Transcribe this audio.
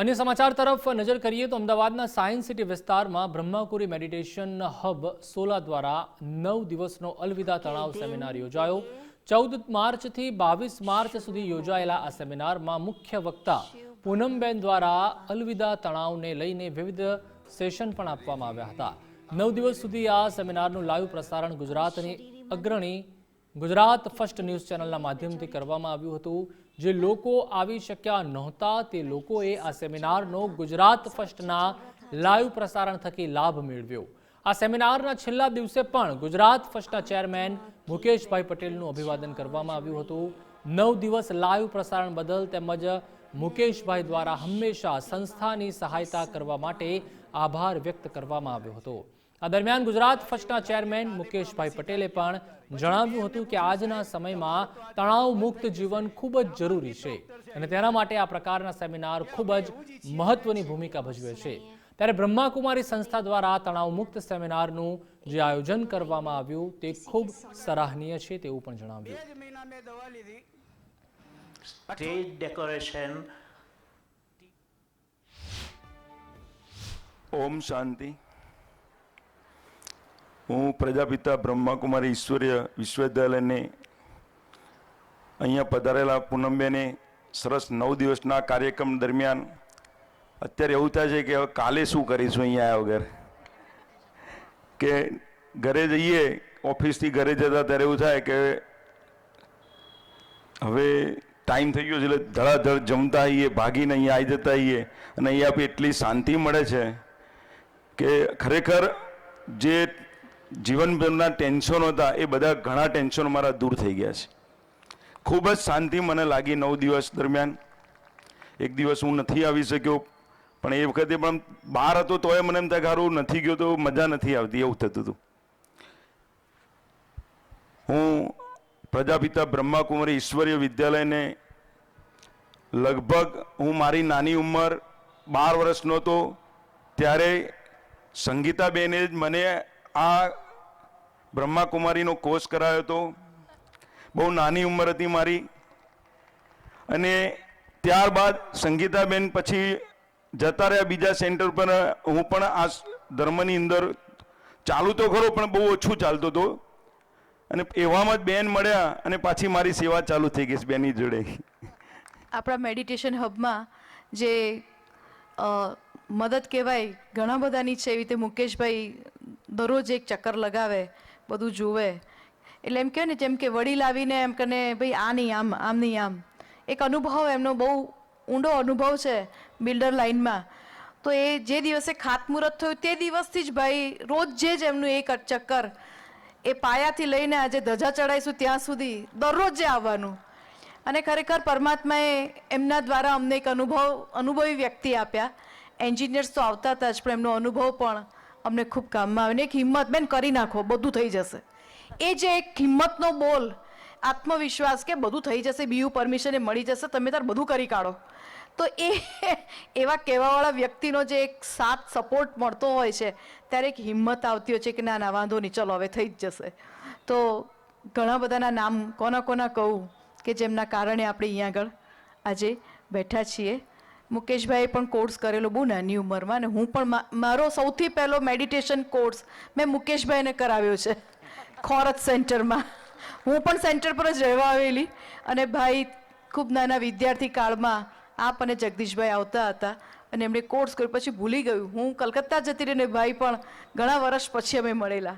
अन्य समाचार तरफ नजर करिए तो अमदावादના સાયન્સ સિટી વિસ્તારમાં બ્રહ્માકુરી મેડિટેશન હબ 16 દ્વારા 9 દિવસનો અલવિદા તણાવ સેમિનાર યોજાયો। 14 માર્ચથી 22 માર્ચ સુધી યોજાયેલા આ સેમિનારમાં મુખ્ય વક્તા પૂનમબેન દ્વારા અલવિદા તણાવને લઈને વિવિધ સેશન પણ આપવામાં આવ્યા હતા। 9 દિવસ સુધી આ સેમિનારનું લાઈવ પ્રસારણ ગુજરાતની અગ્રણી ગુજરાત ફર્સ્ટ ન્યૂઝ ચેનલના માધ્યમથી કરવામાં આવ્યું હતું। જે લોકો આવી શક્યા નહોતા તે લોકોએ આ સેમિનારનો ગુજરાત ફર્સ્ટના લાઈવ પ્રસારણ થકી લાભ મેળવ્યો। આ સેમિનારના છેલ્લા દિવસે પણ ગુજરાત ફર્સ્ટના ચેરમેન મુકેશભાઈ પટેલનું અભિવાદન કરવામાં આવ્યું હતું। 9 દિવસ લાઈવ પ્રસારણ બદલ તેમજ મુકેશભાઈ દ્વારા હંમેશા સંસ્થાની સહાયતા કરવા માટે આભાર વ્યક્ત કરવામાં આવ્યો હતો। આ દરમિયાન ગુજરાત ફર્સ્ટના ચેરમેન મુકેશભાઈ પટેલે પણ જણાવ્યું હતું કે આજના સમયમાં તણાવ મુક્ત જીવન ખૂબ જ જરૂરી છે અને તેના માટે આ પ્રકારના સેમિનાર ખૂબ જ મહત્વની ભૂમિકા ભજવે છે। ત્યારે બ્રહ્માકુમારી સંસ્થા દ્વારા તણાવ મુક્ત સેમિનારનું જે આયોજન કરવામાં આવ્યું તે ખૂબ સરાહનીય છે તેવું પણ જણાવ્યું। Stage decoration Om Shanti. हूँ प्रजापिता ब्रह्माकुमारी ईश्वरीय विश्वविद्यालय ने अँ पधारेला पूनमबेने सरस 9 दिवसना कार्यक्रम दरमियान अत्यारे एवुं थाय छे के हवे काले शुं करीशुं अहीं आव्या वगर के घरे जईए ऑफिस थी घरे जता त्यारे एवुं थाय के हवे टाइम थई गयो छे એટલે ધડાધડ જમતા આવીએ ભાગીને અહીંયા આવી જતા આવીએ અને અહીંયા આપી એટલી શાંતિ મળે છે કે ખરેખર જે જીવનભરના ટેન્શનો હતા એ બધા ઘણા ટેન્શનો મારા દૂર થઈ ગયા છે। ખૂબ જ શાંતિ મને લાગી 9 દિવસ દરમિયાન। એક દિવસ હું નથી આવી શક્યો પણ એ વખતે પણ બહાર હતો તોય મને એમ થાય કે હારું નથી ગયો તો મજા નથી આવતી એવું થતું હતું। હું પ્રજાપિતા બ્રહ્માકુમારી ઈશ્વરીય વિદ્યાલયને લગભગ હું મારી નાની ઉંમર 12 વર્ષનો હતો ત્યારે સંગીતાબેને જ મને આ બ્રહ્માકુમારીનો કોર્સ કરાવ્યો હતો। બહુ નાની ઉંમર હતી મારી અને ત્યારબાદ સંગીતાબેન પછી જતા રહ્યા બીજા સેન્ટર પર। હું પણ આ ધર્મની અંદર ચાલુ તો ખરો પણ બહુ ઓછું ચાલતો હતો અને એવામાં જ બેન મળ્યા અને પાછી મારી સેવા ચાલુ થઈ ગઈ બેનની જોડે। આપણા મેડિટેશન હબમાં જે મદદ કહેવાય ઘણા બધાની છે, એવી રીતે મુકેશભાઈ દરરોજ એક ચક્કર લગાવે, બધું જુએ, એટલે એમ કહે ને જેમ કે વડીલ આવીને એમ કને ભાઈ આ નહીં આમ, આમ નહીં આમ, એક અનુભવ એમનો બહુ ઊંડો અનુભવ છે બિલ્ડર લાઇનમાં। તો એ જે દિવસે ખાતમુહૂર્ત થયું તે દિવસથી જ ભાઈ રોજ જે જ એમનું એક ચક્કર એ પાયાથી લઈને આજે ધજા ચડાઈશું ત્યાં સુધી દરરોજ જે આવવાનું। અને ખરેખર પરમાત્માએ એમના દ્વારા અમને એક અનુભવી વ્યક્તિ આપ્યા। એન્જિનિયર્સ તો આવતા હતા જ પણ એમનો અનુભવ પણ અમને ખૂબ કામમાં આવે ને એક હિંમત, બેન કરી નાખો બધું થઈ જશે, એ જે એક હિંમતનો બોલ, આત્મવિશ્વાસ કે બધું થઈ જશે, બીયુ પરમિશન એ મળી જશે, તમે તાર બધું કરી કાઢો। તો એ એવા કહેવાવાળા વ્યક્તિનો જે એક સાથ સપોર્ટ મળતો હોય છે ત્યારે એક હિંમત આવતી હોય છે કે ના ના વાંધો નહીં, ચલો હવે થઈ જ જશે। તો ઘણા બધાના નામ કોના કોના કહું કે જેમના કારણે આપણે અહીંયા આગળ આજે બેઠા છીએ। મુકેશભાઈએ પણ કોર્સ કરેલો બહુ નાની ઉંમરમાં અને હું પણ મારો સૌથી પહેલો મેડિટેશન કોર્સ મેં મુકેશભાઈને કરાવ્યો છે ખોરત સેન્ટરમાં। હું પણ સેન્ટર પર જ રહેવા આવેલી અને ભાઈ ખૂબ નાના વિદ્યાર્થી કાળમાં આપ અને જગદીશભાઈ આવતા હતા અને એમણે કોર્સ કર્યો, પછી ભૂલી ગયું, હું કલકત્તા જતી રહીને ભાઈ પણ ઘણા વર્ષ પછી અમે મળેલા